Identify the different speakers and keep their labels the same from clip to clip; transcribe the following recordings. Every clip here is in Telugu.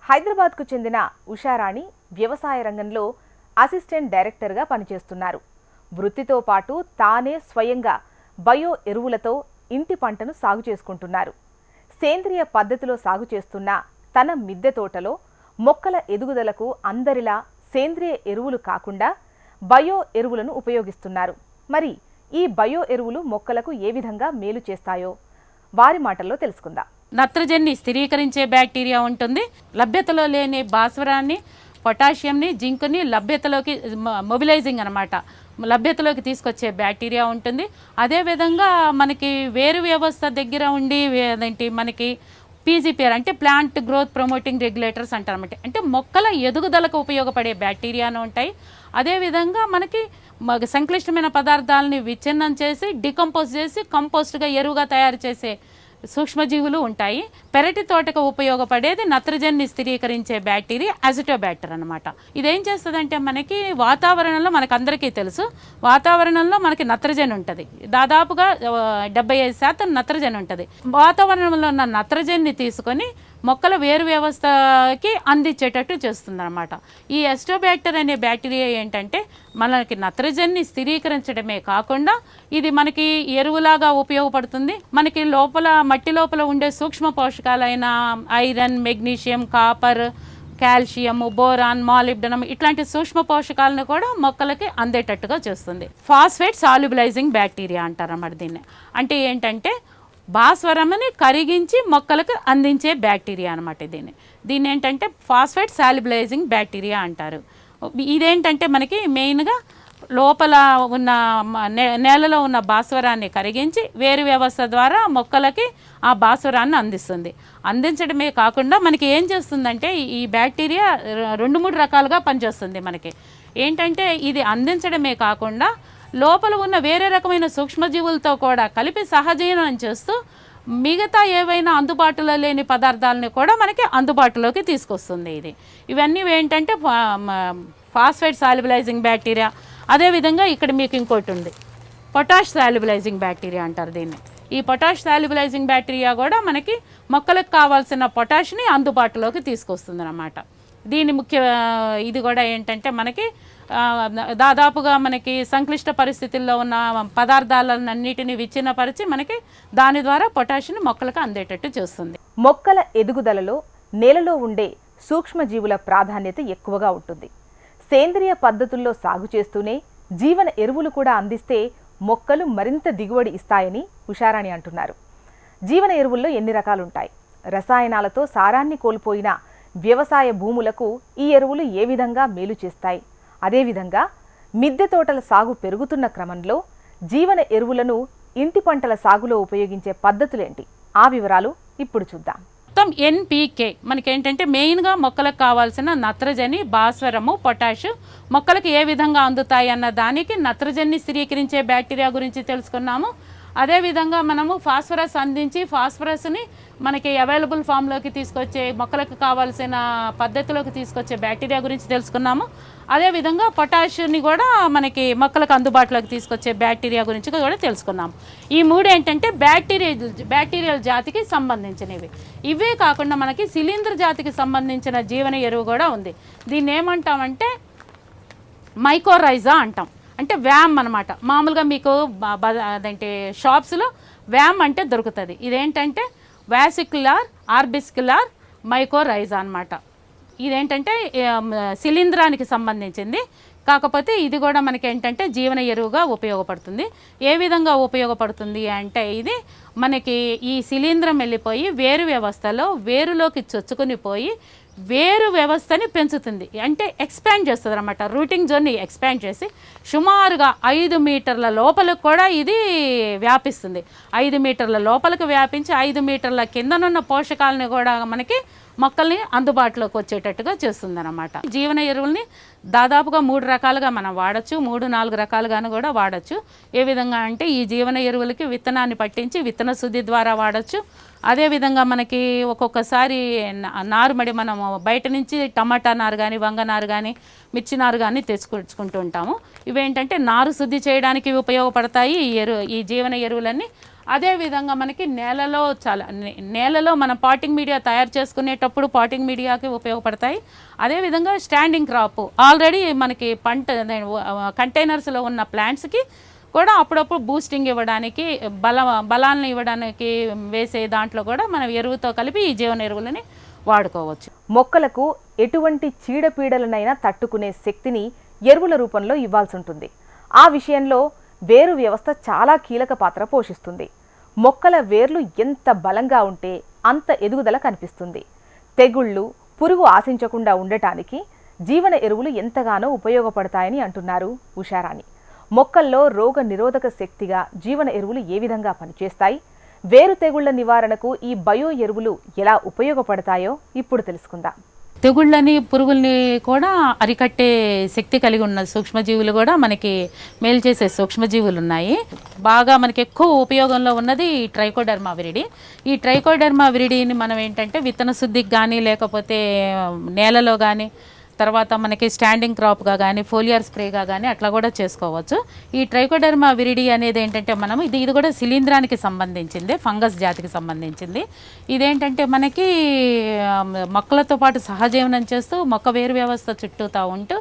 Speaker 1: హైదరాబాద్కు చెందిన ఉషారాణి వ్యవసాయ రంగంలో అసిస్టెంట్ డైరెక్టర్గా పనిచేస్తున్నారు. వృత్తితో పాటు తానే స్వయంగా బయో ఎరువులతో ఇంటి పంటను సాగు చేసుకుంటున్నారు. సేంద్రియ పద్ధతిలో సాగు చేస్తున్న తన మిద్దె తోటలో మొక్కల ఎదుగుదలకు అందరిలా సేంద్రియ ఎరువులు కాకుండా బయో ఎరువులను ఉపయోగిస్తున్నారు. మరి ఈ బయో ఎరువులు మొక్కలకు ఏ విధంగా మేలు చేస్తాయో వారి మాటల్లో తెలుసుకుందాం.
Speaker 2: నత్రజనిని స్థిరీకరించే బ్యాక్టీరియా ఉంటుంది. లభ్యతలో లేని భాస్వరాన్ని, పొటాషియంని, జింక్ని లభ్యతలోకి మొబిలైజింగ్ అనమాట లభ్యతలోకి తీసుకొచ్చే బ్యాక్టీరియా ఉంటుంది. అదేవిధంగా మనకి వేరు వ్యవస్థ దగ్గర ఉండి మనకి పీజీపీఆర్ అంటే ప్లాంట్ గ్రోత్ ప్రమోటింగ్ రెగ్యులేటర్స్ అంటారన్నమాట. అంటే మొక్కల ఎదుగుదలకు ఉపయోగపడే బ్యాక్టీరియాను ఉంటాయి. అదేవిధంగా మనకి సంక్లిష్టమైన పదార్థాలని విచ్ఛిన్నం చేసి డికంపోజ్ చేసి కంపోస్ట్గా ఎరువుగా తయారు చేసే సూక్ష్మజీవులు ఉంటాయి. పెరటి తోటకు ఉపయోగపడేది నత్రజనిని స్థిరీకరించే బ్యాక్టీరియా అజిటోబ్యాక్టర్ అనమాట. ఇదేం చేస్తుందంటే మనకి వాతావరణంలో మనకు అందరికీ తెలుసు, వాతావరణంలో మనకి నత్రజని ఉంటుంది. దాదాపుగా 75% నత్రజని ఉంటుంది. వాతావరణంలో ఉన్న నత్రజనిని తీసుకొని మొక్కల వేరు వ్యవస్థకి అందించేటట్టు చేస్తుంది అనమాట. ఈ అజిటోబ్యాక్టర్ అనే బ్యాక్టీరియా ఏంటంటే మనకి నత్రజనిని స్థిరీకరించడమే కాకుండా ఇది మనకి ఎరువులాగా ఉపయోగపడుతుంది. మనకి మట్టి లోపల ఉండే సూక్ష్మ పోషకాలైన iron, magnesium, copper, calcium, boron, molybdenum ఇట్లాంటి సూక్ష్మ పోషకాలను కూడా మొక్కలకి అందేటట్టుగా చేస్తుంది. ఫాస్ఫేట్ సాల్యుబలైజింగ్ బ్యాక్టీరియా అంటారన్నమాట దీన్ని. అంటే ఏంటంటే భాస్వరంని కరిగించి మొక్కలకు అందించే బ్యాక్టీరియా అనమాట. దీన్ని ఏంటంటే ఫాస్ఫేట్ సాల్యుబలైజింగ్ బ్యాక్టీరియా అంటారు. ఇదేంటంటే మనకి మెయిన్గా లోపల ఉన్న నేలలో ఉన్న భాస్వరాన్ని కరిగించి వేరు వ్యవస్థ ద్వారా మొక్కలకి ఆ భాస్వరాన్ని అందిస్తుంది. అందించడమే కాకుండా మనకి ఏం చేస్తుందంటే ఈ బ్యాక్టీరియా 2-3 రకాలుగా పనిచేస్తుంది. మనకి ఏంటంటే ఇది అందించడమే కాకుండా లోపల ఉన్న వేరే రకమైన సూక్ష్మజీవులతో కూడా కలిపి సహజీవనం చేస్తూ మిగతా ఏవైనా అందుబాటులో లేని పదార్థాలని కూడా మనకి అందుబాటులోకి తీసుకొస్తుంది. ఇవన్నీ ఏంటంటే ఫాస్ఫేట్ సాల్యుబలైజింగ్ బ్యాక్టీరియా. అదేవిధంగా ఇక్కడ మీకు ఇంకోటి ఉంది, పొటాష్ సాల్యుబలైజింగ్ బ్యాక్టీరియా అంటారు దీన్ని. ఈ పొటాష్ సాల్యుబలైజింగ్ బ్యాక్టీరియా కూడా మనకి మొక్కలకు కావాల్సిన పొటాష్ని అందుబాటులోకి తీసుకొస్తుంది అన్నమాట. దీని ఇది కూడా ఏంటంటే మనకి దాదాపుగా మనకి సంక్లిష్ట పరిస్థితుల్లో ఉన్న పదార్థాలన్నిటిని విచ్ఛిన్నపరిచి మనకి దాని ద్వారా పొటాషియం మొక్కలకు అందేటట్టు చేస్తుంది.
Speaker 1: మొక్కల ఎదుగుదలలో నేలలో ఉండే సూక్ష్మజీవుల ప్రాధాన్యత ఎక్కువగా ఉంటుంది. సేంద్రియ పద్ధతుల్లో సాగు చేస్తూనే జీవన ఎరువులు కూడా అందిస్తే మొక్కలు మరింత దిగుబడి ఇస్తాయని ఉషారాణి అంటున్నారు. జీవన ఎరువుల్లో ఎన్ని రకాలుంటాయి, రసాయనాలతో సారాన్ని కోల్పోయిన వ్యవసాయ భూములకు ఈ ఎరువులు ఏ విధంగా మేలు చేస్తాయి, అదేవిధంగా మిద్దె తోటల సాగు పెరుగుతున్న క్రమంలో జీవన ఎరువులను ఇంటి పంటల సాగులో ఉపయోగించే పద్ధతులేంటి, ఆ వివరాలు ఇప్పుడు చూద్దాం.
Speaker 2: మొత్తం ఎన్పీకే మనకేంటంటే మెయిన్గా మొక్కలకు కావాల్సిన నత్రజని, భాస్వరము, పొటాష్ మొక్కలకు ఏ విధంగా అందుతాయి అన్న దానికి నత్రజనిని స్థిరీకరించే బ్యాక్టీరియా గురించి తెలుసుకున్నాము. అదేవిధంగా మనము ఫాస్ఫరస్ అందించి ఫాస్ఫరస్ని మనకి అవైలబుల్ ఫామ్లోకి తీసుకొచ్చే మొక్కలకు కావాల్సిన పద్ధతిలోకి తీసుకొచ్చే బ్యాక్టీరియా గురించి తెలుసుకున్నాము. అదేవిధంగా పొటాషియంని కూడా మనకి మొక్కలకు అందుబాటులోకి తీసుకొచ్చే బ్యాక్టీరియా గురించి కూడా తెలుసుకున్నాము. ఈ మూడు ఏంటంటే బ్యాక్టీరియల్ జాతికి సంబంధించినవి. ఇవే కాకుండా మనకి శిలీంధ్ర జాతికి సంబంధించిన జీవన ఎరువు కూడా ఉంది. దీన్ని ఏమంటామంటే మైకోరైజా అంటాం. అంటే వ్యామ్ అనమాట. మామూలుగా మీకు అదంటే షాప్స్లో వ్యామ్ అంటే దొరుకుతుంది. ఇదేంటంటే వాసిక్యులార్ ఆర్బిస్క్యులార్ మైకోరైజా అనమాట. ఇదేంటంటే శిలీంధ్రానికి సంబంధించింది. కాకపోతే ఇది కూడా మనకి ఏంటంటే జీవన ఎరువుగా ఉపయోగపడుతుంది. ఏ విధంగా ఉపయోగపడుతుంది అంటే ఇది మనకి ఈ శిలీంధ్రం వెళ్ళిపోయి వేరు వ్యవస్థలో వేరులోకి చొచ్చుకుని పోయి వేరు వ్యవస్థని పెంచుతుంది. అంటే ఎక్స్పాండ్ చేస్తుంది అన్నమాట. రూటింగ్ జోన్ని ఎక్స్పాండ్ చేసి సుమారుగా 5 మీటర్ల లోపలకు కూడా ఇది వ్యాపిస్తుంది. 5 మీటర్ల లోపలికి వ్యాపించి 5 మీటర్ల కిందనున్న పోషకాలను కూడా మనకి మొక్కల్ని అందుబాటులోకి వచ్చేటట్టుగా చేస్తుంది అన్నమాట. జీవన ఎరువుల్ని దాదాపుగా 3 రకాలుగా మనం వాడచ్చు, 3-4 రకాలుగాను కూడా వాడచ్చు. ఏ విధంగా అంటే ఈ జీవన ఎరువులకి విత్తనాన్ని పట్టించి విత్తన శుద్ధి ద్వారా వాడచ్చు. అదేవిధంగా మనకి ఒక్కొక్కసారి నారుమడి మనం బయట నుంచి టమాటా నారు కానీ, వంగ నారు కానీ, మిర్చి నారు కానీ తెచ్చుకుంటూ ఉంటాము. ఇవేంటంటే నారు శుద్ధి చేయడానికి ఉపయోగపడతాయి ఈ జీవన ఎరువులన్నీ. అదేవిధంగా మనకి నేలలో మనం పాటింగ్ మీడియా తయారు చేసుకునేటప్పుడు పాటింగ్ మీడియాకి ఉపయోగపడతాయి. అదేవిధంగా స్టాండింగ్ క్రాప్ ఆల్రెడీ మనకి కంటైనర్స్లో ఉన్న ప్లాంట్స్కి కూడా అప్పుడప్పుడు బూస్టింగ్ ఇవ్వడానికి బలాలను ఇవ్వడానికి వేసే దాంట్లో కూడా మనం ఎరువుతో కలిపి ఈ జీవన ఎరువులని వాడుకోవచ్చు.
Speaker 1: మొక్కలకు ఎటువంటి చీడపీడలనైనా తట్టుకునే శక్తిని ఎరువుల రూపంలో ఇవ్వాల్సి ఉంటుంది. ఆ విషయంలో వేరు వ్యవస్థ చాలా కీలక పాత్ర పోషిస్తుంది. మొక్కల వేర్లు ఎంత బలంగా ఉంటే అంత ఎదుగుదల కనిపిస్తుంది. తెగుళ్ళు, పురుగు ఆశించకుండా ఉండటానికి జీవన ఎరువులు ఎంతగానో ఉపయోగపడతాయని అంటున్నారు ఉషారాణి. మొక్కల్లో రోగ నిరోధక శక్తిగా జీవన ఎరువులు ఏ విధంగా పనిచేస్తాయి, వేరు తెగుళ్ల నివారణకు ఈ బయో ఎరువులు ఎలా ఉపయోగపడతాయో ఇప్పుడు తెలుసుకుందాం.
Speaker 2: తెగుళ్ళని పురుగుల్ని కూడా అరికట్టే శక్తి కలిగి ఉన్న సూక్ష్మజీవులు కూడా మనకి మేలు చేసే సూక్ష్మజీవులు ఉన్నాయి. బాగా మనకి ఎక్కువ ఉపయోగంలో ఉన్నది ఈ ట్రైకోడెర్మా విరిడి. ఈ ట్రైకోడెర్మా విరిడిని మనం ఏంటంటే విత్తన శుద్ధికి కానీ లేకపోతే నేలలో కానీ తర్వాత మనకి స్టాండింగ్ క్రాప్గా కానీ ఫోలియర్ స్ప్రేగా కానీ అట్లా కూడా చేసుకోవచ్చు. ఈ ట్రైకోడెర్మా విరిడి అనేది ఏంటంటే మనం ఇది కూడా శిలీంధ్రానికి సంబంధించింది, ఫంగస్ జాతికి సంబంధించింది. ఇదేంటంటే మనకి మొక్కలతో పాటు సహజీవనం చేస్తూ మొక్క వేరు వ్యవస్థ చుట్టూతా ఉంటూ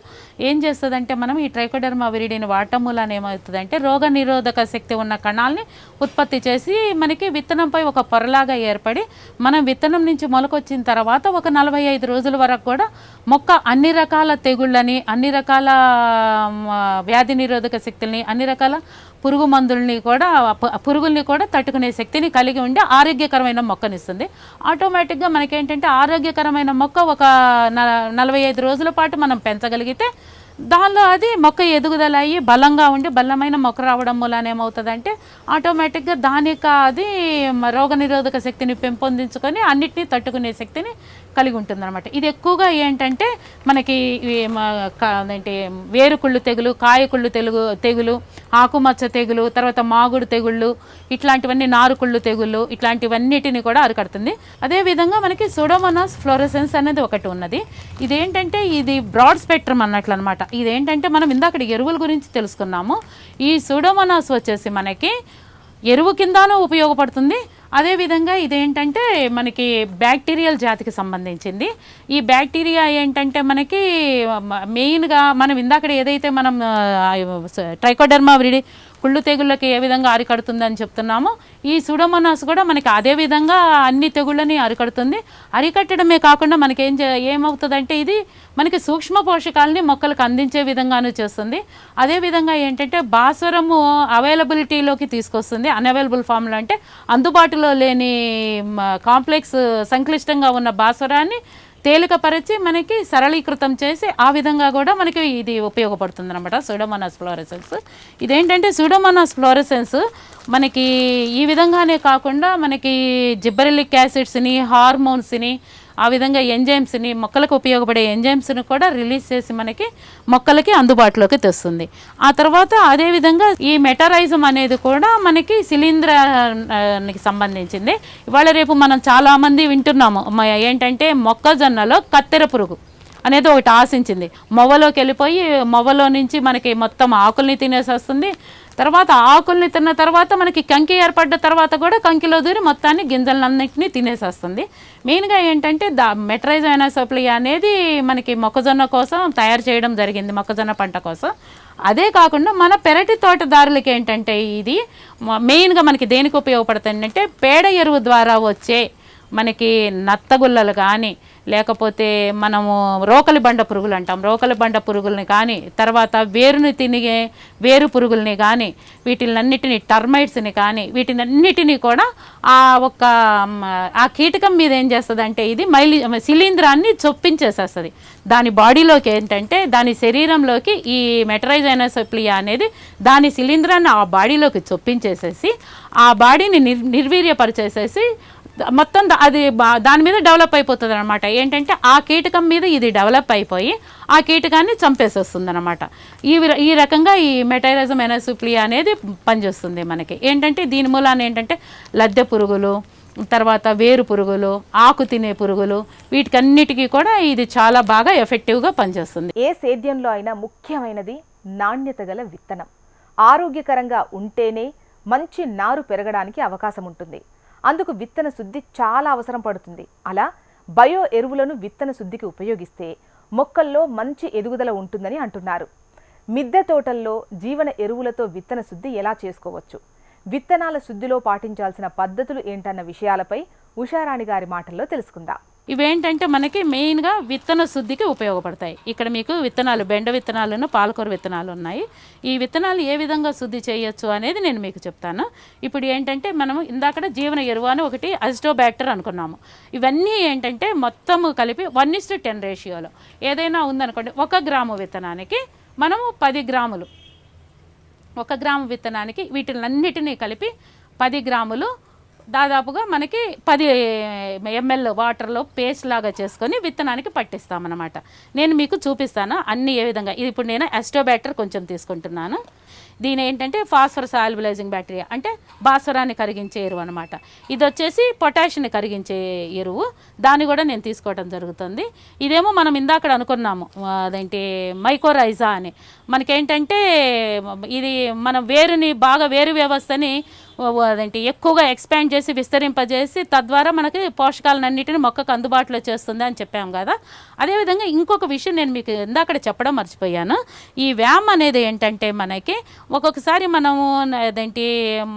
Speaker 2: ఏం చేస్తుందంటే మనం ఈ ట్రైకోడెర్మా విరిడిని వాడటం మూలాన ఏమవుతుందంటే రోగ నిరోధక శక్తి ఉన్న కణాలని ఉత్పత్తి చేసి మనకి విత్తనంపై ఒక పొరలాగా ఏర్పడి మనం విత్తనం నుంచి మొలకొచ్చిన తర్వాత ఒక 45 రోజుల వరకు కూడా మొక్క అన్ని రకాల తెగుళ్ళని, అన్ని రకాల వ్యాధి నిరోధక శక్తుల్ని, అన్ని రకాల పురుగుల్ని కూడా తట్టుకునే శక్తిని కలిగి ఉండి ఆరోగ్యకరమైన మొక్కనిస్తుంది. ఆటోమేటిక్గా మనకేంటంటే ఆరోగ్యకరమైన మొక్క ఒక 45 రోజుల పాటు మనం పెంచగలిగితే దానిలో అది మొక్క ఎదుగుదల అయ్యి బలంగా ఉండి బలమైన మొక్క రావడం మూలాన ఏమవుతుందంటే ఆటోమేటిక్గా దానికి అది రోగనిరోధక శక్తిని పెంపొందించుకొని అన్నిటినీ తట్టుకునే శక్తిని కలిగి ఉంటుందన్నమాట. ఇది ఎక్కువగా ఏంటంటే మనకి అంటే వేరుకుళ్ళు తెగులు, కాయకుళ్ళు తెగులు, ఆకుమచ్చ తెగులు, తర్వాత మాగుడు తెగుళ్ళు, ఇట్లాంటివన్నీ నారుకుళ్ళు తెగుళ్ళు, ఇట్లాంటివన్నిటిని కూడా అరికడుతుంది. అదేవిధంగా మనకి సూడోమోనాస్ ఫ్లోరోసెన్స్ అనేది ఒకటి ఉన్నది. ఇదేంటంటే ఇది బ్రాడ్ స్పెక్ట్రమ్ అన్నట్లు అనమాట. ఇదేంటంటే మనం ఇందాక ఎరువుల గురించి తెలుసుకున్నాము. ఈ సూడోమోనాస్ వచ్చేసి మనకి ఎరువు కిందనూ ఉపయోగపడుతుంది. అదేవిధంగా ఇదేంటంటే మనకి బ్యాక్టీరియల్ జాతికి సంబంధించింది. ఈ బ్యాక్టీరియా ఏంటంటే మనకి మెయిన్గా మనం ఇందాక ఏదైతే మనం ట్రైకోడెర్మా విరిడి కుళ్ళు తెగుళ్ళకి ఏ విధంగా అరికడుతుందని చెప్తున్నామో ఈ సూడోమోనాస్ కూడా మనకి అదే విధంగా అన్ని తెగుళ్ళని అరికడుతుంది. అరికట్టడమే కాకుండా మనకి ఏమవుతుందంటే ఇది మనకి సూక్ష్మ పోషకాలని మొక్కలకు అందించే విధంగానూ చేస్తుంది. అదేవిధంగా ఏంటంటే భాస్వరము అవైలబిలిటీలోకి తీసుకొస్తుంది. అన్అవైలబుల్ ఫామ్లో అంటే అందుబాటులో లేని కాంప్లెక్స్ సంక్లిష్టంగా ఉన్న భాస్వరాన్ని తేలికపరిచి మనకి సరళీకృతం చేసి ఆ విధంగా కూడా మనకి ఇది ఉపయోగపడుతుంది అనమాట సూడోమోనాస్ ఫ్లోరోసెన్స్. ఇదేంటంటే సూడోమోనాస్ ఫ్లోరోసెన్స్ మనకి ఈ విధంగానే కాకుండా మనకి జిబ్బరెలిక్ యాసిడ్స్ని, హార్మోన్స్ని, ఆ విధంగా ఎంజైమ్స్ని, మొక్కలకు ఉపయోగపడే ఎంజైమ్స్ని కూడా రిలీజ్ చేసి మనకి మొక్కలకి అందుబాటులోకి తెస్తుంది. ఆ తర్వాత అదేవిధంగా ఈ మెటరైజం అనేది కూడా మనకి శిలీంధ్రానికి సంబంధించింది. ఇవాళ రేపు మనం చాలామంది వింటున్నాము ఏంటంటే మొక్కజొన్నలో కత్తెర పురుగు అనేది ఒకటి ఆశించింది. మొవ్వలోకి వెళ్ళిపోయి మొవ్వలో నుంచి మనకి మొత్తం ఆకుల్ని తినేసి వస్తుంది. తర్వాత ఆకుల్ని తిన్న తర్వాత మనకి కంకి ఏర్పడ్డ తర్వాత కూడా కంకిలో దూరి మొత్తాన్ని గింజలన్నింటినీ తినేసేస్తుంది. మెయిన్గా ఏంటంటే మెటరైజం ఎనాసోప్లియా అనేది మనకి మొక్కజొన్న కోసం తయారు చేయడం జరిగింది, మొక్కజొన్న పంట కోసం. అదే కాకుండా మన పెరటి తోటదారులకి ఏంటంటే ఇది మెయిన్గా మనకి దేనికి ఉపయోగపడుతుంది అంటే పేడ ఎరువు ద్వారా వచ్చే మనకి నత్తగుల్లలు కానీ లేకపోతే మనము రోకలి బండ పురుగులు అంటాం, రోకలి బండ పురుగుల్ని కానీ తర్వాత వేరుని తినిగే వేరు పురుగుల్ని కానీ వీటినన్నిటిని టర్మైట్స్ని కానీ వీటినన్నిటినీ కూడా ఆ కీటకం మీద ఏం చేస్తుంది అంటే ఇది శిలీంధ్రాన్ని చొప్పించేసేస్తుంది. దాని బాడీలోకి ఏంటంటే దాని శరీరంలోకి ఈ మెటరైజ్ ఎనాసోప్లియా అనేది దాని శిలీంధ్రాన్ని ఆ బాడీలోకి చొప్పించేసేసి ఆ బాడీని నిర్వీర్యపరిచేసేసి మొత్తం అది దాని మీద డెవలప్ అయిపోతుంది అనమాట. ఏంటంటే ఆ కీటకం మీద ఇది డెవలప్ అయిపోయి ఆ కీటకాన్ని చంపేసేస్తుంది అనమాట. ఈ రకంగా ఈ మెటరైజం ఎనాసోప్లియా అనేది పనిచేస్తుంది మనకి. ఏంటంటే దీని మూలాన ఏంటంటే లద్దె పురుగులు, తర్వాత వేరు పురుగులు, ఆకు తినే పురుగులు, వీటికన్నిటికీ కూడా ఇది చాలా బాగా ఎఫెక్టివ్గా పనిచేస్తుంది.
Speaker 1: ఏ సేద్యంలో అయినా ముఖ్యమైనది నాణ్యత గల విత్తనం. ఆరోగ్యకరంగా ఉంటేనే మంచి నారు పెరగడానికి అవకాశం ఉంటుంది. అందుకు విత్తన శుద్ధి చాలా అవసరం పడుతుంది. అలా బయో ఎరువులను విత్తన శుద్ధికి ఉపయోగిస్తే మొక్కల్లో మంచి ఎదుగుదల ఉంటుందని అంటున్నారు. మిద్దె తోటల్లో జీవన ఎరువులతో విత్తన శుద్ధి ఎలా చేసుకోవచ్చు, విత్తనాల శుద్ధిలో పాటించాల్సిన పద్ధతులు ఏంటన్న విషయాలపై ఉషారాణి గారి మాటల్లో తెలుసుకుందాం.
Speaker 2: ఇవేంటంటే మనకి మెయిన్గా విత్తన శుద్ధికి ఉపయోగపడతాయి. ఇక్కడ మీకు విత్తనాలు, బెండ విత్తనాలను, పాలకూర విత్తనాలు ఉన్నాయి. ఈ విత్తనాలు ఏ విధంగా శుద్ధి చేయొచ్చు అనేది నేను మీకు చెప్తాను. ఇప్పుడు ఏంటంటే మనం ఇందాక జీవన ఎరువు అని ఒకటి అజిటోబ్యాక్టర్ అనుకున్నాము. ఇవన్నీ ఏంటంటే మొత్తము కలిపి 1:10 రేషియోలో ఏదైనా ఉందనుకోండి, 1 గ్రాము విత్తనానికి మనము 10 గ్రాములు, 1 గ్రాము విత్తనానికి వీటిలన్నిటినీ కలిపి 10 గ్రాములు దాదాపుగా మనకి 10 ml వాటర్లో పేస్ట్ లాగా చేసుకొని విత్తనానికి పట్టిస్తామన్నమాట. నేను మీకు చూపిస్తాను అన్ని ఏ విధంగా. ఇది ఇప్పుడు నేను అజిటోబ్యాక్టర్ కొంచెం తీసుకుంటున్నాను. దీని ఏంటంటే ఫాస్ఫరస్ సాల్యుబలైజింగ్ బ్యాక్టీరియా, అంటే భాస్వరాన్ని కరిగించే ఎరువు అనమాట. ఇది వచ్చేసి పొటాషియాన్ని కరిగించే ఎరువు, దాన్ని కూడా నేను తీసుకోవడం జరుగుతుంది. ఇదేమో మనం ఇందాక అనుకున్నాము, అదేంటి మైకోరైజా అని. మనకేంటంటే ఇది మన వేరుని బాగా, వేరు వ్యవస్థని అదేంటి ఎక్కువగా ఎక్స్పాండ్ చేసి విస్తరింపజేసి తద్వారా మనకి పోషకాలన్నింటినీ మొక్కకు అందుబాటులో చేస్తుంది అని చెప్పాము కదా. అదేవిధంగా ఇంకొక విషయం నేను మీకు ఇందాక చెప్పడం మర్చిపోయాను. ఈ వ్యామ్ అనేది ఏంటంటే మనకి ఒక్కొక్కసారి మనము అదేంటి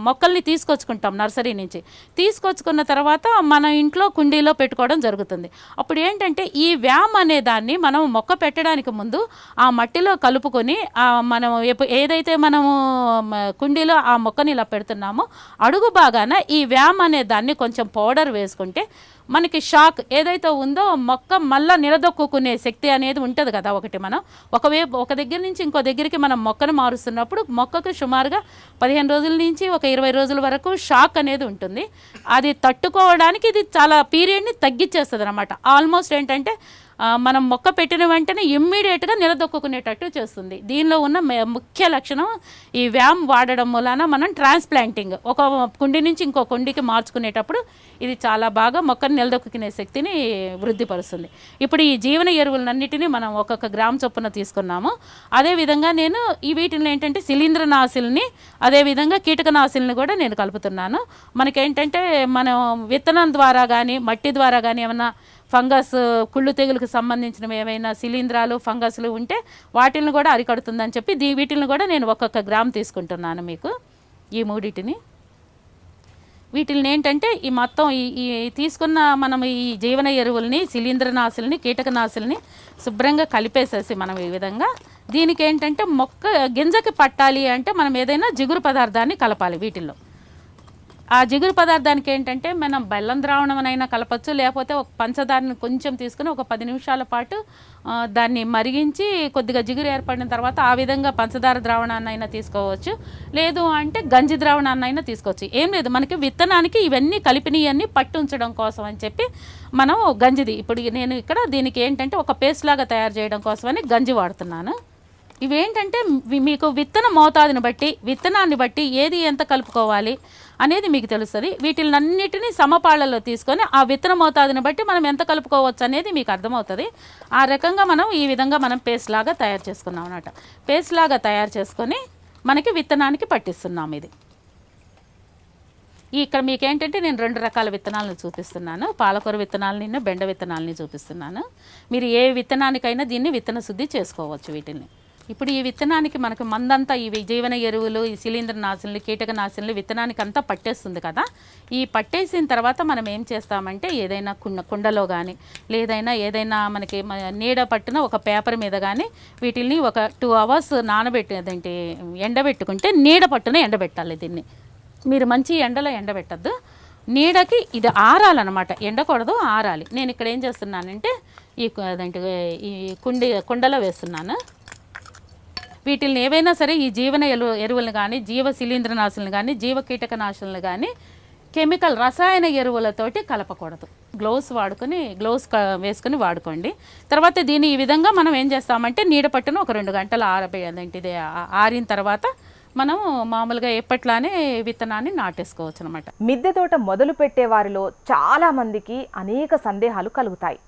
Speaker 2: మొక్కల్ని తీసుకొచ్చుకుంటాం నర్సరీ నుంచి. తీసుకొచ్చుకున్న తర్వాత మన ఇంట్లో కుండీలో పెట్టుకోవడం జరుగుతుంది. అప్పుడు ఏంటంటే ఈ వ్యామ్ అనే దాన్ని మనం మొక్క పెట్టడానికి ముందు ఆ మట్టిలో కలుపుకొని మనం ఏదైతే మనము కుండీలో ఆ మొక్కని ఇలా పెడుతున్నామో అడుగు బాగాన ఈ వ్యామ్ అనే దాన్ని కొంచెం పౌడర్ వేసుకుంటే మనకి షాక్ ఏదైతే ఉందో మొక్క మళ్ళీ నిలదొక్కునే శక్తి అనేది ఉంటుంది కదా. ఒకటి మనం ఒక దగ్గర నుంచి ఇంకో దగ్గరికి మనం మొక్కను మారుస్తున్నప్పుడు మొక్కకు సుమారుగా 15 రోజుల నుంచి ఒక 20 రోజుల వరకు షాక్ అనేది ఉంటుంది. అది తట్టుకోవడానికి ఇది చాలా పీరియడ్ని తగ్గించేస్తుంది అనమాట. ఆల్మోస్ట్ ఏంటంటే మనం మొక్క పెట్టిన వెంటనే ఇమ్మీడియట్గా నిలదొక్కునేటట్టు చేస్తుంది. దీనిలో ఉన్న ముఖ్య లక్షణం ఈ వ్యామ్ వాడడం వలన మనం ట్రాన్స్ప్లాంటింగ్ ఒక కుండి నుంచి ఇంకో కుండికి మార్చుకునేటప్పుడు ఇది చాలా బాగా మొక్కను నిలదొక్కునే శక్తిని వృద్ధిపరుస్తుంది. ఇప్పుడు ఈ జీవన ఎరువులన్నిటినీ మనం 1 గ్రామ్ చొప్పున తీసుకున్నాము. అదేవిధంగా నేను ఈ వీటిని ఏంటంటే శిలీంద్రనాశుల్ని, అదేవిధంగా కీటకనాశుల్ని కూడా నేను కలుపుతున్నాను. మనకేంటంటే మనం విత్తనం ద్వారా కానీ మట్టి ద్వారా కానీ ఏమన్నా ఫంగస్, కుళ్ళు తెగులకు సంబంధించినవి ఏమైనా శిలీంధ్రాలు, ఫంగస్లు ఉంటే వాటిని కూడా అరికడుతుందని చెప్పి వీటిని కూడా నేను 1 గ్రామ్ తీసుకుంటున్నాను మీకు. ఈ మూడింటిని వీటిని ఏంటంటే ఈ మొత్తం ఈ తీసుకున్న మనం ఈ జీవన ఎరువుల్ని, శిలీంద్రనాశుల్ని, కీటకనాశుల్ని శుభ్రంగా కలిపేసేసి మనం ఈ విధంగా దీనికి ఏంటంటే మొక్క గింజకి పట్టాలి అంటే మనం ఏదైనా జిగురు పదార్థాన్ని కలపాలి వీటిల్లో. ఆ జిగురు పదార్థానికి ఏంటంటే మనం బెల్లం ద్రావణమైనా కలపచ్చు, లేకపోతే ఒక పంచదారని కొంచెం తీసుకుని ఒక 10 నిమిషాల పాటు దాన్ని మరిగించి కొద్దిగా జిగురు ఏర్పడిన తర్వాత ఆ విధంగా పంచదార ద్రావణాన్ని అయినా తీసుకోవచ్చు, లేదు అంటే గంజి ద్రావణాన్ని అయినా తీసుకోవచ్చు. ఏం లేదు, మనకి విత్తనానికి ఇవన్నీ కలిపినవన్నీ పట్టు ఉంచడం కోసం అని చెప్పి మనం గంజిది ఇప్పుడు నేను ఇక్కడ దీనికి ఏంటంటే ఒక పేస్ట్ లాగా తయారు చేయడం కోసమని గంజి వాడుతున్నాను. ఇవేంటంటే మీకు విత్తన మోతాదుని బట్టి, విత్తనాన్ని బట్టి ఏది ఎంత కలుపుకోవాలి అనేది మీకు తెలుస్తుంది. వీటిలన్నిటినీ సమపాళ్లలో తీసుకొని ఆ విత్తన మోతాదుని బట్టి మనం ఎంత కలుపుకోవచ్చు అనేది మీకు అర్థమవుతుంది. ఆ రకంగా మనం ఈ విధంగా మనం పేస్ట్ లాగా తయారు చేసుకున్నాం అన్నమాట. పేస్ట్ లాగా తయారు చేసుకొని మనకి విత్తనానికి పట్టిస్తున్నాం. ఇది ఇక్కడ మీకు ఏంటంటే నేను 2 రకాల విత్తనాలను చూపిస్తున్నాను. పాలకూర విత్తనాలని, బెండ విత్తనాలని చూపిస్తున్నాను. మీరు ఏ విత్తనానికైనా దీన్ని విత్తన శుద్ధి చేసుకోవచ్చు వీటిని. ఇప్పుడు ఈ విత్తనానికి మనకు మందంతా ఈ జీవన ఎరువులు, ఈ శిలీంద్రనాశుల్ని, కీటకనాశుల్ని విత్తనానికి అంతా పట్టేస్తుంది కదా. ఈ పట్టేసిన తర్వాత మనం ఏం చేస్తామంటే ఏదైనా కుండలో కానీ లేదైనా ఏదైనా మనకి నీడ పట్టిన ఒక పేపర్ మీద కానీ వీటిని ఒక 2 అవర్స్ నానబెట్టేదేంటి ఎండబెట్టుకుంటే నీడ పట్టున ఎండబెట్టాలి. దీన్ని మీరు మంచి ఎండలో ఎండబెట్టద్దు, నీడకి ఇది ఆరాలన్నమాట, ఎండకూడదు, ఆరాలి. నేను ఇక్కడ ఏం చేస్తున్నానంటే ఈ కుండలో వేస్తున్నాను. వీటిని ఏవైనా సరే ఈ జీవన ఎరువులను కానీ, జీవ శిలీంద్రనాశులను కానీ, జీవ కీటకనాశులను కానీ కెమికల్ రసాయన ఎరువులతోటి కలపకూడదు. గ్లౌస్ వేసుకొని వాడుకోండి. తర్వాత దీన్ని ఈ విధంగా మనం ఏం చేస్తామంటే నీడ పట్టున ఒక 2 గంటలు ఆరిన తర్వాత మనం మామూలుగా ఎప్పట్లానే విత్తనాన్ని నాటేసుకోవచ్చు అనమాట.
Speaker 1: మిద్దె తోట మొదలు పెట్టే వారిలో చాలా మందికి అనేక సందేహాలు కలుగుతాయి.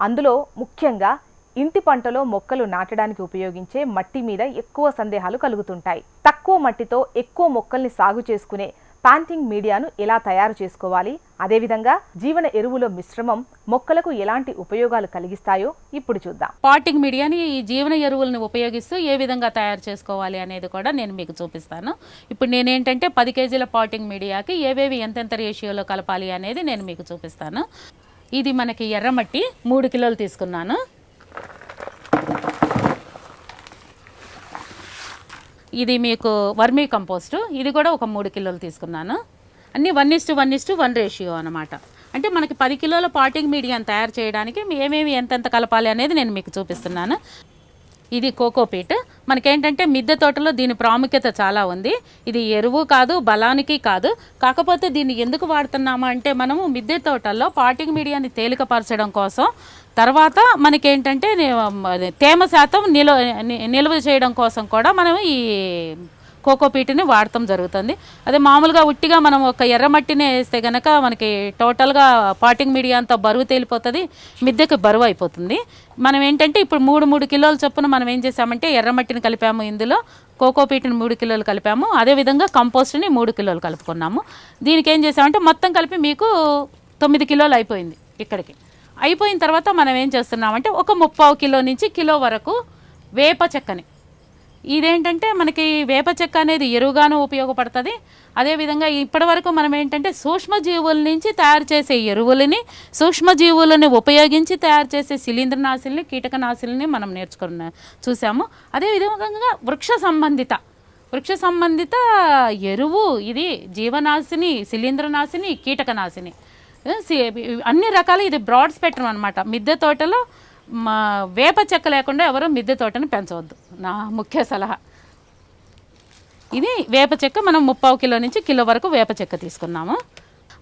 Speaker 1: అందులో ముఖ్యంగా ఇంటి పంటలో మొక్కలు నాటడానికి ఉపయోగించే మట్టి మీద ఎక్కువ సందేహాలు కలుగుతుంటాయి. తక్కువ మట్టితో ఎక్కువ మొక్కల్ని సాగు చేసుకునే ప్లాంటింగ్ మీడియాను ఎలా తయారు చేసుకోవాలి, అదేవిధంగా జీవన ఎరువుల మిశ్రమం మొక్కలకు ఎలాంటి ఉపయోగాలు కలిగిస్తాయో ఇప్పుడు చూద్దాం.
Speaker 2: పాటింగ్ మీడియాని ఈ జీవన ఎరువులను ఉపయోగిస్తూ ఏ విధంగా తయారు చేసుకోవాలి అనేది కూడా నేను మీకు చూపిస్తాను. ఇప్పుడు నేనేంటంటే 10 కేజీల పాటింగ్ మీడియాకి ఏవేవి ఎంతెంత రేషియోలో కలపాలి అనేది నేను మీకు చూపిస్తాను. ఇది మనకి ఎర్రమట్టి 3 కిలోలు తీసుకున్నాను. ఇది మీకు వర్మీ కంపోస్టు, ఇది కూడా ఒక 3 కిలోలు తీసుకున్నాను. అన్నీ 1:1:1 రేషియో అనమాట. అంటే మనకి 10 కిలోల పాటింగ్ మీడియాని తయారు చేయడానికి ఏమేమి ఎంతెంత కలపాలి అనేది నేను మీకు చూపిస్తున్నాను. ఇది కోకోపీట్. మనకేంటంటే మిద్దె తోటలో దీని ప్రాముఖ్యత చాలా ఉంది. ఇది ఎరువు కాదు, బలానికి కాదు. కాకపోతే దీన్ని ఎందుకు వాడుతున్నామా అంటే మనము మిద్దె తోటల్లో పాటింగ్ మీడియాని తేలికపరచడం కోసం, తర్వాత మనకేంటంటే తేమ శాతం నిల్వ చేయడం కోసం కూడా మనం ఈ కోకోపీట్ని వాడటం జరుగుతుంది. అదే మామూలుగా ఉట్టిగా మనం ఒక ఎర్రమట్టిని వేస్తే కనుక మనకి టోటల్గా పాటింగ్ మీడియా అంతా బరువు తేలిపోతుంది, మిద్దెకి బరువు అయిపోతుంది. మనం ఏంటంటే ఇప్పుడు 3 కిలోల చొప్పున మనం ఏం చేసామంటే ఎర్రమట్టిని కలిపాము, ఇందులో కోకోపీట్ని 3 కిలోలు కలిపాము, అదేవిధంగా కంపోస్ట్ని 3 కిలోలు కలుపుకున్నాము. దీనికి ఏం చేసామంటే మొత్తం కలిపి మీకు 9 కిలోలు అయిపోయింది. ఇక్కడికి అయిపోయిన తర్వాత మనం ఏం చేస్తున్నామంటే ఒక 3/4 కిలో నుంచి కిలో వరకు వేప చెక్కని, ఇదేంటంటే మనకి వేప చెక్క అనేది ఎరువుగాను ఉపయోగపడుతుంది. అదేవిధంగా ఇప్పటి వరకు మనం ఏంటంటే సూక్ష్మజీవుల నుంచి తయారు చేసే ఎరువులని, సూక్ష్మజీవులని ఉపయోగించి తయారు చేసే శిలీంద్రనాశుల్ని, కీటకనాశుల్ని మనం చూసాము. అదేవిధంగా వృక్ష సంబంధిత ఎరువు ఇది జీవనాశిని, శిలీంద్రనాశిని, కీటకనాశిని, అన్ని రకాలు. ఇది బ్రాడ్ స్పెక్ట్రమ్ అనమాట. మిద్దె తోటలో వేప చెక్క లేకుండా ఎవరు మిద్దె తోటని పెంచవద్దు, నా ముఖ్య సలహా. ఇది వేప చెక్క మనం 3/4 కిలో నుంచి కిలో వరకు వేప చెక్క తీసుకున్నాము.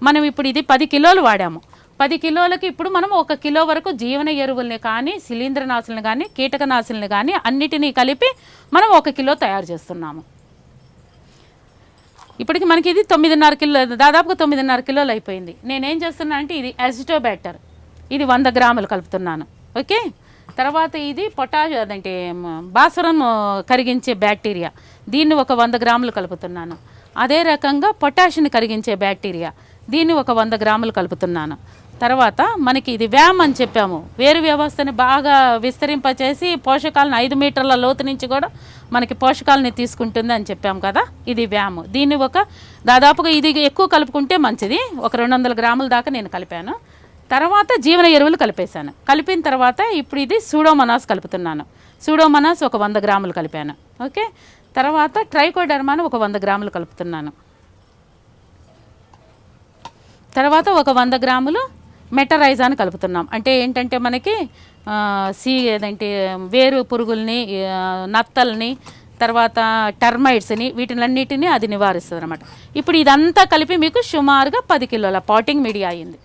Speaker 2: మనం ఇప్పుడు ఇది 10 కిలోలు వాడాము. 10 కిలోలకి ఇప్పుడు మనం 1 కిలో వరకు జీవన ఎరువుల్ని కానీ, శిలీంద్రనాశుల్ని కానీ, కీటకనాశుల్ని కానీ అన్నిటినీ కలిపి మనం 1 కిలో తయారు చేస్తున్నాము. ఇప్పటికి మనకి ఇది 9.5 కిలో, దాదాపుగా 9.5 కిలోలు అయిపోయింది. నేనేం చేస్తున్నా అంటే ఇది అజిటోబ్యాక్టర్, ఇది 100 గ్రాములు కలుపుతున్నాను. ఓకే, తర్వాత ఇది అదంటే భాస్వరం కరిగించే బ్యాక్టీరియా, దీన్ని ఒక 100 గ్రాములు కలుపుతున్నాను. అదే రకంగా పొటాషియం కరిగించే బ్యాక్టీరియా, దీన్ని ఒక 100 గ్రాములు కలుపుతున్నాను. తర్వాత మనకి ఇది వ్యామ్ అని చెప్పాము, వేరు వ్యవస్థని బాగా విస్తరింపచేసి పోషకాలను 5 మీటర్ల లోతు నుంచి కూడా మనకి పోషకాలని తీసుకుంటుంది అని చెప్పాము కదా, ఇది వ్యామ్. దీన్ని దాదాపుగా ఇది ఎక్కువ కలుపుకుంటే మంచిది, ఒక 200 గ్రాముల దాకా నేను కలిపాను. తర్వాత జీవన ఎరువులు కలిపేశాను. కలిపిన తర్వాత ఇప్పుడు ఇది సూడోమోనాస్ కలుపుతున్నాను. సూడోమోనాస్ ఒక 100 గ్రాములు కలిపాను. ఓకే, తర్వాత ట్రైకోడర్మాను ఒక 100 గ్రాములు కలుపుతున్నాను. తర్వాత ఒక 100 గ్రాములు మెటరైజాను కలుపుతున్నాం. అంటే ఏంటంటే మనకి వేరు పురుగుల్ని, నత్తల్ని, తర్వాత టర్మైట్స్ని, వీటినన్నిటినీ అది నివారిస్తుంది అనమాట. ఇప్పుడు ఇదంతా కలిపి మీకు సుమారుగా 10 కిలోల పాటింగ్ మీడియా అయింది.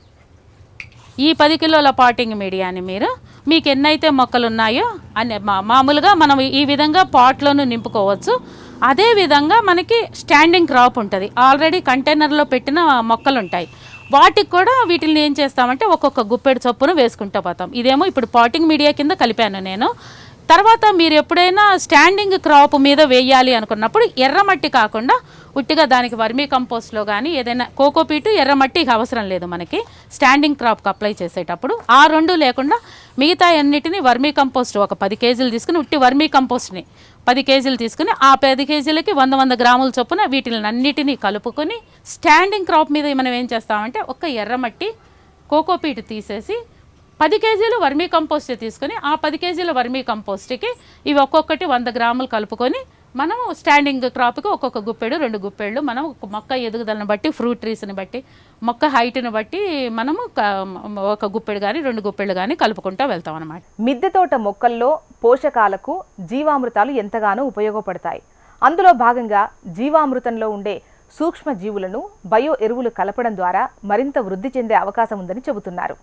Speaker 2: ఈ 10 కిలోల పాటింగ్ మీడియాని మీకు ఎన్నైతే మొక్కలు ఉన్నాయో అన్ని మామూలుగా మనం ఈ విధంగా పాట్లోనూ నింపుకోవచ్చు. అదేవిధంగా మనకి స్టాండింగ్ క్రాప్ ఉంటుంది, ఆల్రెడీ కంటైనర్లో పెట్టిన మొక్కలు ఉంటాయి, వాటికి కూడా వీటిని ఏం చేస్తామంటే ఒక్కొక్క గుప్పెడు చొప్పున వేసుకుంటూ పోతాం. ఇదేమో ఇప్పుడు పాటింగ్ మీడియా కింద కలిపాను నేను. తర్వాత మీరు ఎప్పుడైనా స్టాండింగ్ క్రాప్ మీద వేయాలి అనుకున్నప్పుడు ఎర్రమట్టి కాకుండా ఉట్టిగా దానికి వర్మీ కంపోస్ట్లో కానీ ఏదైనా కోకోపీటు, ఎర్రమట్టి అవసరం లేదు మనకి స్టాండింగ్ క్రాప్కి అప్లై చేసేటప్పుడు. ఆ 2 లేకుండా మిగతా అన్నిటిని వర్మీ కంపోస్ట్ ఒక 10 కేజీలు తీసుకుని, ఉట్టి వర్మీ కంపోస్ట్ని 10 కేజీలు తీసుకుని, ఆ 10 కేజీలకి 100 గ్రాముల చొప్పున వీటిని అన్నిటినీ కలుపుకొని స్టాండింగ్ క్రాప్ మీద మనం ఏం చేస్తామంటే ఒక ఎర్రమట్టి, కోకోపీటు తీసేసి 10 కేజీలు వర్మీ కంపోస్ట్ తీసుకొని, ఆ 10 కేజీల వర్మీ కంపోస్ట్కి ఇవి ఒక్కొక్కటి 100 గ్రాములు కలుపుకొని మనం స్టాండింగ్ క్రాప్కి ఒక్కొక్క గుప్పెడు, 2 గుప్పెళ్ళు మనం మొక్క ఎదుగుదలను బట్టి, ఫ్రూట్ ట్రీస్ని బట్టి, మొక్క హైట్ని బట్టి మనము ఒక గుప్పెడు కానీ 2 గుప్పెళ్ళు కానీ కలుపుకుంటూ వెళ్తాం అన్నమాట.
Speaker 1: మిద్దె తోట మొక్కల్లో పోషకాలకు జీవామృతాలు ఎంతగానో ఉపయోగపడతాయి. అందులో భాగంగా జీవామృతంలో ఉండే సూక్ష్మ జీవులను బయో ఎరువులు కలపడం ద్వారా మరింత వృద్ధి చెందే అవకాశం ఉందని చెబుతున్నారు.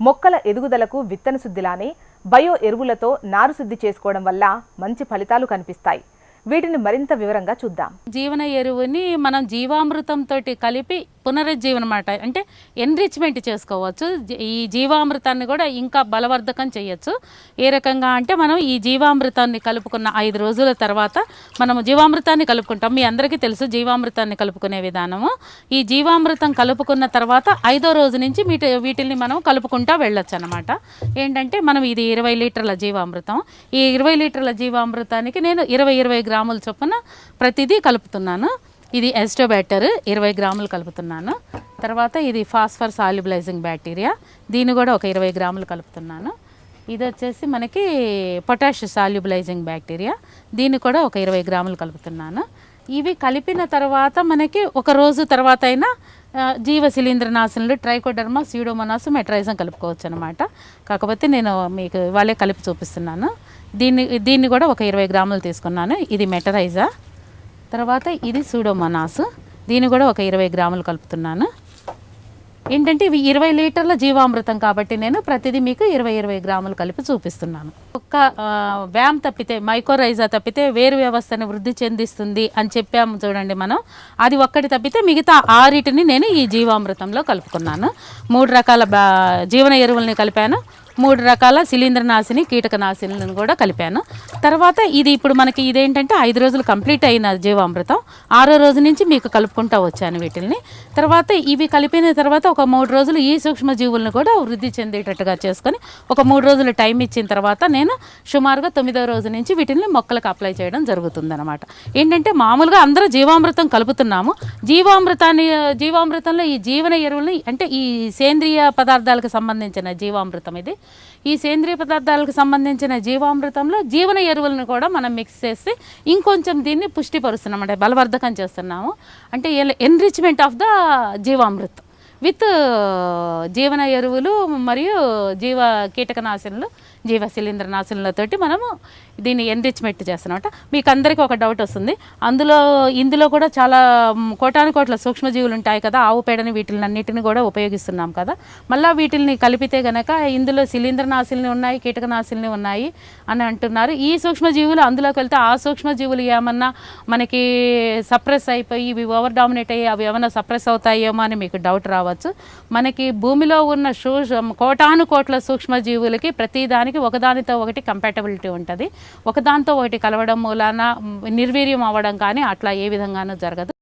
Speaker 1: మొక్కల ఎదుగుదలకు విత్తన శుద్ధిలానే బయో ఎరువులతో నారు శుద్ధి చేసుకోవడం వల్ల మంచి ఫలితాలు కనిపిస్తాయి. వీటిని మరింత వివరంగా చూద్దాం.
Speaker 2: జీవన ఎరువుని మనం జీవామృతంతో కలిపి పునరుజ్జీవనం అన్నమాట, అంటే ఎన్రిచ్మెంట్ చేసుకోవచ్చు. ఈ జీవామృతాన్ని కూడా ఇంకా బలవర్ధకం చేయొచ్చు. ఏ రకంగా అంటే మనం ఈ జీవామృతాన్ని కలుపుకున్న 5 రోజుల తర్వాత మనము జీవామృతాన్ని కలుపుకుంటాం. మీ అందరికీ తెలుసు జీవామృతాన్ని కలుపుకునే విధానము. ఈ జీవామృతం కలుపుకున్న తర్వాత 5వ రోజు నుంచి వీటిని మనం కలుపుకుంటా వెళ్ళొచ్చు అనమాట. ఏంటంటే మనం ఇది 20 లీటర్ల జీవామృతం. ఈ 20 లీటర్ల జీవామృతానికి నేను 20 గ్రాముల చొప్పున ప్రతిదీ కలుపుతున్నాను. ఇది ఎస్టోబ్యాక్టర్ 20 గ్రాములు కలుపుతున్నాను. తర్వాత ఇది ఫాస్ఫర్ సాల్యుబలైజింగ్ బ్యాక్టీరియా, దీన్ని కూడా ఒక 20 గ్రాములు కలుపుతున్నాను. ఇది వచ్చేసి మనకి పొటాష్ సాల్యుబలైజింగ్ బ్యాక్టీరియా, దీన్ని కూడా ఒక 20 గ్రాములు కలుపుతున్నాను. ఇవి కలిపిన తర్వాత మనకి ఒక రోజు తర్వాత అయినా జీవ శిలీంద్రనాశనులు ట్రైకోడర్మా, స్యూడోమోనాస్, మెట్రైజం కలుపుకోవచ్చు అనమాట. కాకపోతే నేను మీకు వాళ్ళే కలిపి చూపిస్తున్నాను. దీన్ని కూడా ఒక 20 గ్రాములు తీసుకున్నాను. ఇది మెటరైజా. తర్వాత ఇది సూడోమోనాస్, దీన్ని కూడా ఒక 20 గ్రాములు కలుపుతున్నాను. ఏంటంటే ఇవి 20 లీటర్ల జీవామృతం కాబట్టి నేను ప్రతిదీ మీకు 20 గ్రాములు కలిపి చూపిస్తున్నాను. ఒక్క వ్యామ్ తప్పితే, మైకోరైజా తప్పితే వేరు వ్యవస్థను వృద్ధి చెందిస్తుంది అని చెప్పాము చూడండి మనం. అది ఒక్కటి తప్పితే మిగతా 6టిని నేను ఈ జీవామృతంలో కలుపుకున్నాను. 3 రకాల జీవన ఎరువుల్ని కలిపాను, 3 రకాల శిలీంద్రనాశిని, కీటకనాశినులను కూడా కలిపాను. తర్వాత ఇది ఇప్పుడు మనకి ఇదేంటంటే 5 రోజులు కంప్లీట్ అయిన జీవామృతం. 6వ రోజు నుంచి మీకు కలుపుకుంటూ వచ్చాను వీటిని. తర్వాత ఇవి కలిపిన తర్వాత ఒక 3 రోజులు ఈ సూక్ష్మజీవులను కూడా వృద్ధి చెందేటట్టుగా చేసుకొని ఒక 3 రోజులు టైం ఇచ్చిన తర్వాత నేను సుమారుగా 9వ రోజు నుంచి వీటిని మొక్కలకు అప్లై చేయడం జరుగుతుందన్నమాట. ఏంటంటే మామూలుగా అందరూ జీవామృతం కలుపుతున్నాము. జీవామృతంలో ఈ జీవన ఎరువులని, అంటే ఈ సేంద్రియ పదార్థాలకు సంబంధించిన జీవామృతం ఇది. ఈ సేంద్రియ పదార్థాలకు సంబంధించిన జీవామృతంలో జీవన ఎరువులను కూడా మనం మిక్స్ చేసి ఇంకొంచెం దీన్ని పుష్టిపరుస్తున్నాం, అంటే బలవర్ధకం చేస్తున్నాము. అంటే enrichment of the jeevamrutham with జీవన ఎరువులు మరియు జీవ కీటకనాశనులు, జీవ శిలీంద్రనాశనులతోటి మనము దీన్ని ఎన్రిచ్మెంట్ చేస్తున్నామట. మీకు అందరికీ ఒక డౌట్ వస్తుంది, ఇందులో కూడా చాలా కోటానుకోట్ల సూక్ష్మజీవులు ఉంటాయి కదా, ఆవు పేడని వీటిని అన్నిటిని కూడా ఉపయోగిస్తున్నాం కదా. మళ్ళీ వీటిని కలిపితే గనక ఇందులో శిలీంద్రనాశుల్ని ఉన్నాయి, కీటకనాశుల్ని ఉన్నాయి అని అంటున్నారు. ఈ సూక్ష్మజీవులు అందులోకి వెళ్తే ఆ సూక్ష్మజీవులు ఏమన్నా మనకి సప్రెస్ అయిపోయి ఇవి ఓవర్ డామినేట్ అయ్యి అవి ఏమన్నా సప్రెస్ అవుతాయేమో అని మీకు డౌట్ రావచ్చు. మనకి భూమిలో ఉన్న కోటానుకోట్ల సూక్ష్మజీవులకి ప్రతిదానికి ఒకదానితో ఒకటి కంపాటబిలిటీ ఉంటుంది. ఒకదానితో ఒకటి కలవడం మూలాన నిర్వీర్యం అవ్వడం కానీ అట్లా ఏ విధంగానూ జరగదు.